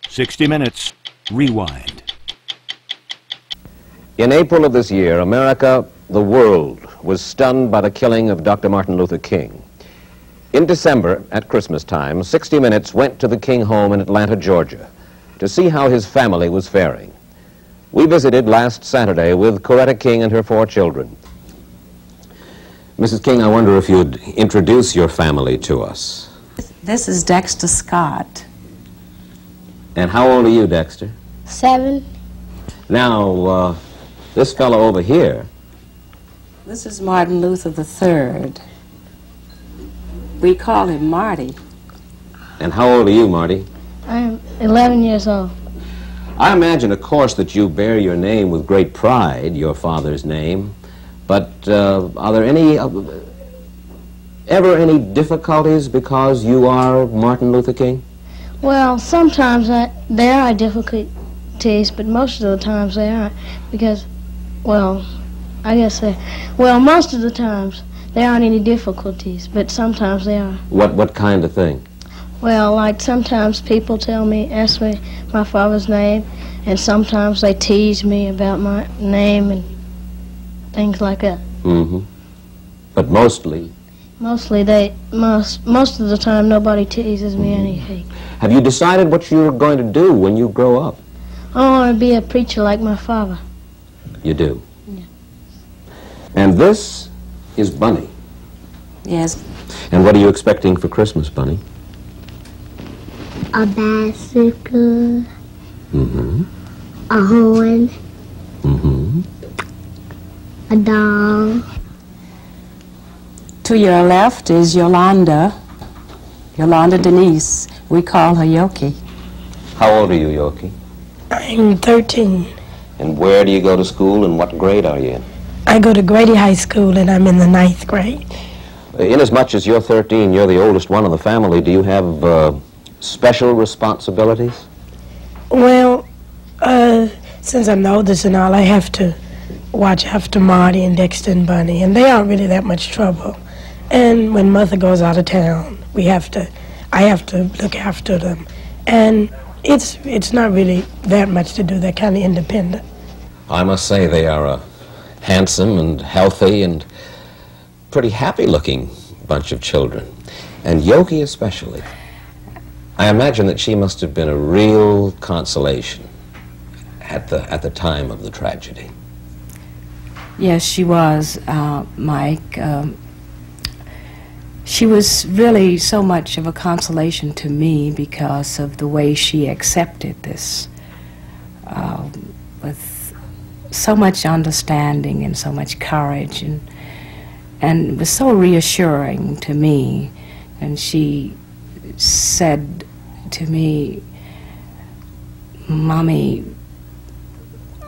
60 Minutes, Rewind. In April of this year, America, the world, was stunned by the killing of Dr. Martin Luther King. In December, at Christmas time, 60 Minutes went to the King home in Atlanta, Georgia, to see how his family was faring. We visited last Saturday with Coretta King and her 4 children. Mrs. King, I wonder if you'd introduce your family to us. This is Dexter Scott. And how old are you, Dexter? 7. Now, this fellow over here. This is Martin Luther III. We call him Marty. And how old are you, Marty? I am 11 years old. I imagine, of course, that you bear your name with great pride, your father's name. But are there ever any difficulties because you are Martin Luther King? Well, sometimes there are difficulties, but most of the times they aren't, because, well, most of the times there aren't any difficulties, but sometimes they are. What kind of thing? Well, like sometimes people ask me my father's name, and sometimes they tease me about my name and things like that. Mm-hmm. But mostly? Most of the time nobody teases me anything. Have you decided what you're going to do when you grow up? I want to be a preacher like my father. You do? Yeah. And this is Bunny. Yes. And what are you expecting for Christmas, Bunny? A bicycle. Mm-hmm. A horn. Mm-hmm. A doll. To your left is Yolanda Denise. We call her Yoki. How old are you, Yoki? I'm 13. And where do you go to school and what grade are you in? I go to Grady High School and I'm in the 9th grade. Inasmuch as you're 13, you're the oldest one in the family, do you have special responsibilities? Well, since I'm the oldest and all, I have to watch after Marty and Dexter and Bunny, and they aren't really that much trouble. And when Mother goes out of town, I have to look after them. And it's not really that much to do. They're kind of independent. I must say they are a handsome and healthy and pretty happy-looking bunch of children, and Yoki especially. I imagine that she must have been a real consolation at the time of the tragedy. Yes, she was, Mike. She was really so much of a consolation to me because of the way she accepted this with so much understanding and so much courage, and it was so reassuring to me. And she said to me, "Mommy,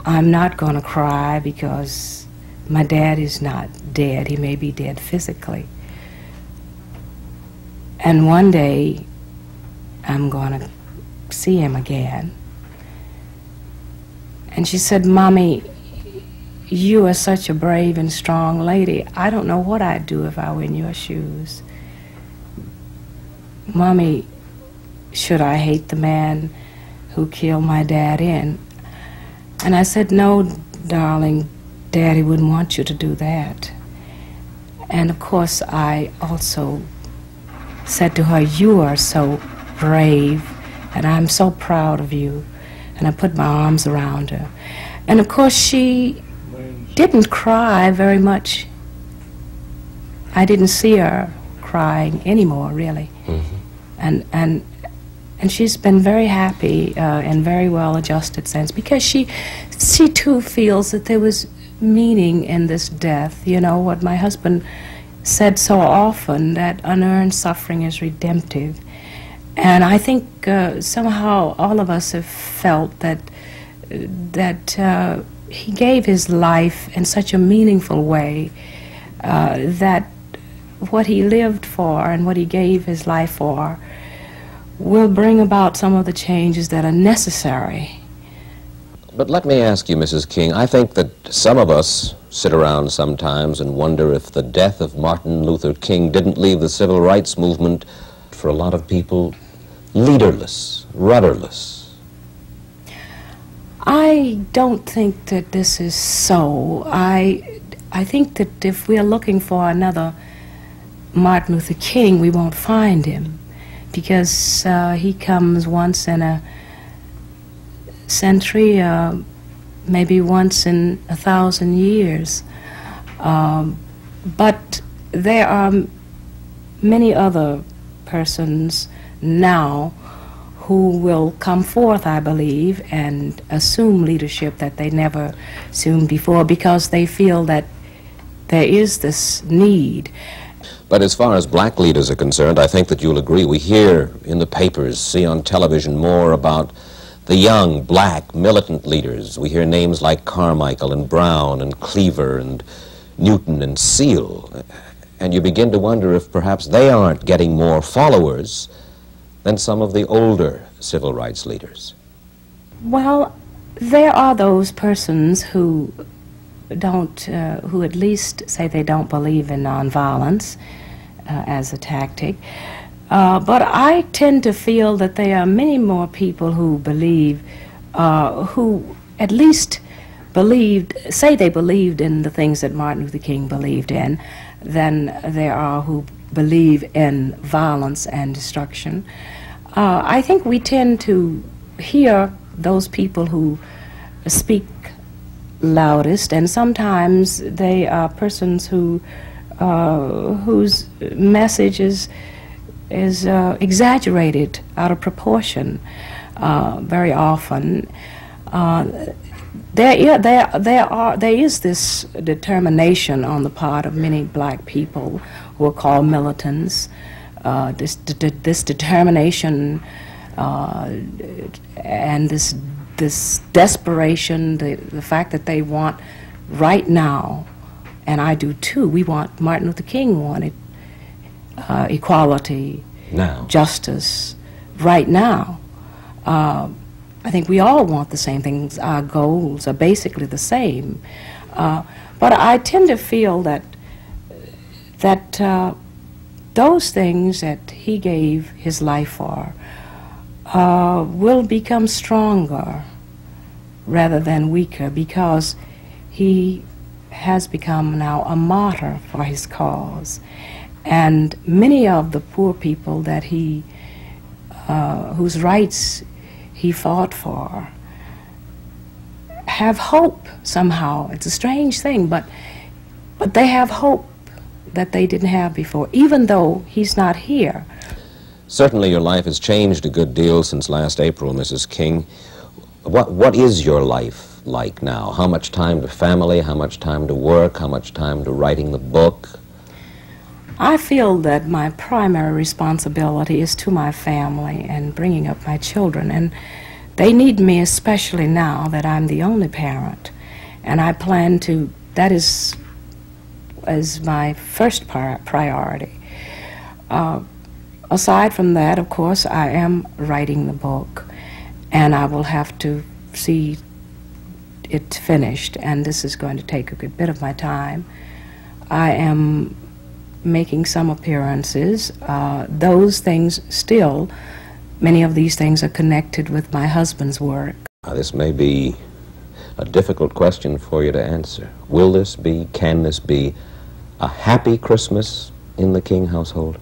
I'm not going to cry because my dad is not dead. He may be dead physically. And one day, I'm going to see him again." And she said, "Mommy, you are such a brave and strong lady. I don't know what I'd do if I were in your shoes. Mommy, should I hate the man who killed my dad in?" And I said, "No, darling, Daddy wouldn't want you to do that." And of course, I also said to her, "You are so brave, and I'm so proud of you." And I put my arms around her. And of course, she didn't cry very much. I didn't see her crying anymore, really. Mm-hmm. And she's been very happy and very well adjusted since, because she too feels that there was meaning in this death. You know, what my husband said so often, that unearned suffering is redemptive. And I think somehow all of us have felt that he gave his life in such a meaningful way, that what he lived for and what he gave his life for will bring about some of the changes that are necessary. But let me ask you, Mrs. King, I think that some of us sit around sometimes and wonder if the death of Martin Luther King didn't leave the civil rights movement, for a lot of people, leaderless, rudderless. I don't think that this is so. I think that if we are looking for another Martin Luther King, we won't find him, because he comes once in a century, maybe once in 1,000 years. But there are many other persons now who will come forth, I believe, and assume leadership that they never assumed before, because they feel that there is this need. But as far as black leaders are concerned, I think that you'll agree. We hear in the papers, see on television more about the young black militant leaders. We hear names like Carmichael and Brown and Cleaver and Newton and Seal. And you begin to wonder if perhaps they aren't getting more followers than some of the older civil rights leaders. Well, there are those persons who don't, who at least say they don't believe in nonviolence as a tactic. But I tend to feel that there are many more people who believe, who at least believed, say they believed in the things that Martin Luther King believed in, than there are who believe in violence and destruction. I think we tend to hear those people who speak loudest, and sometimes they are persons who whose message is exaggerated out of proportion very often. There is this determination on the part of many black people who are called militants, this determination and this desperation, the fact that they want right now, and I do too, we want, Martin Luther King wanted equality, now, justice, right now. I think we all want the same things. Our goals are basically the same. But I tend to feel that those things that he gave his life for will become stronger rather than weaker, because he has become now a martyr for his cause. And many of the poor people that he, whose rights he fought for, have hope somehow. It's a strange thing, but they have hope that they didn't have before, even though he's not here. Certainly your life has changed a good deal since last April, Mrs. King. What is your life like now? How much time to family, how much time to work, how much time to writing the book? I feel that my primary responsibility is to my family and bringing up my children, and they need me especially now that I'm the only parent, and I plan to, that is my first priority. Aside from that, of course, I am writing the book, and I will have to see it finished, and this is going to take a good bit of my time. I am making some appearances. Those things still, many of these things are connected with my husband's work. Now, this may be a difficult question for you to answer. Will this be, can this be, a happy Christmas in the King household?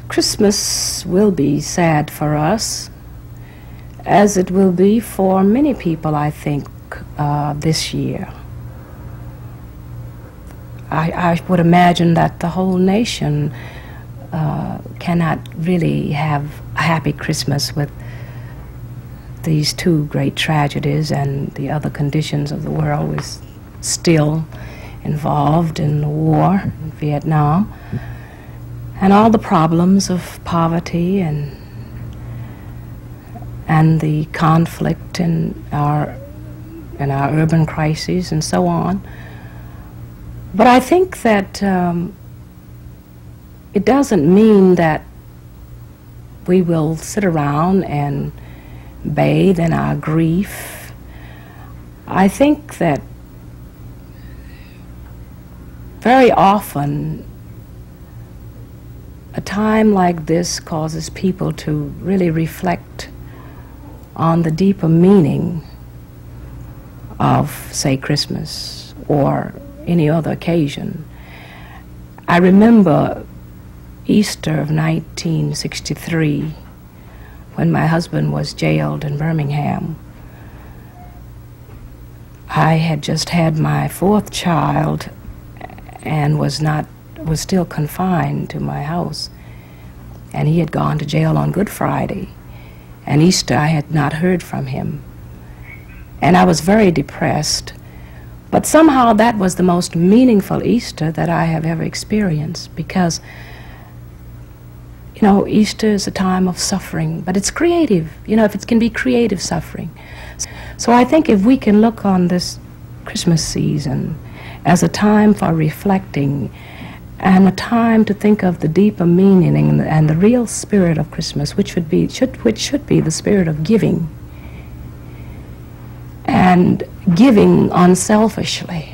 Christmas will be sad for us, as it will be for many people, I think, this year. I would imagine that the whole nation cannot really have a happy Christmas with these two great tragedies, and the other conditions of the world is still involved in the war in Vietnam, and all the problems of poverty and the conflict in our urban crises and so on. But I think that it doesn't mean that we will sit around and bathe in our grief. I think that very often a time like this causes people to really reflect on the deeper meaning of, say, Christmas or any other occasion. I remember Easter of 1963, when my husband was jailed in Birmingham. I had just had my fourth child and was still confined to my house. And he had gone to jail on Good Friday. And Easter, I had not heard from him. And I was very depressed. But somehow that was the most meaningful Easter that I have ever experienced, because, you know, Easter is a time of suffering, but it's creative. You know, if it can be creative suffering. So I think if we can look on this Christmas season as a time for reflecting and a time to think of the deeper meaning and the real spirit of Christmas, which should be the spirit of giving, and giving unselfishly.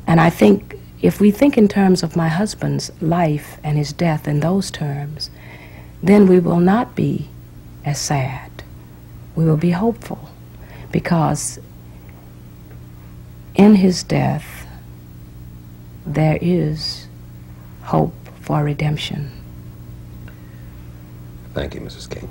And I think if we think in terms of my husband's life and his death in those terms, then we will not be as sad. We will be hopeful, because in his death there is hope for redemption. Thank you, Mrs. King.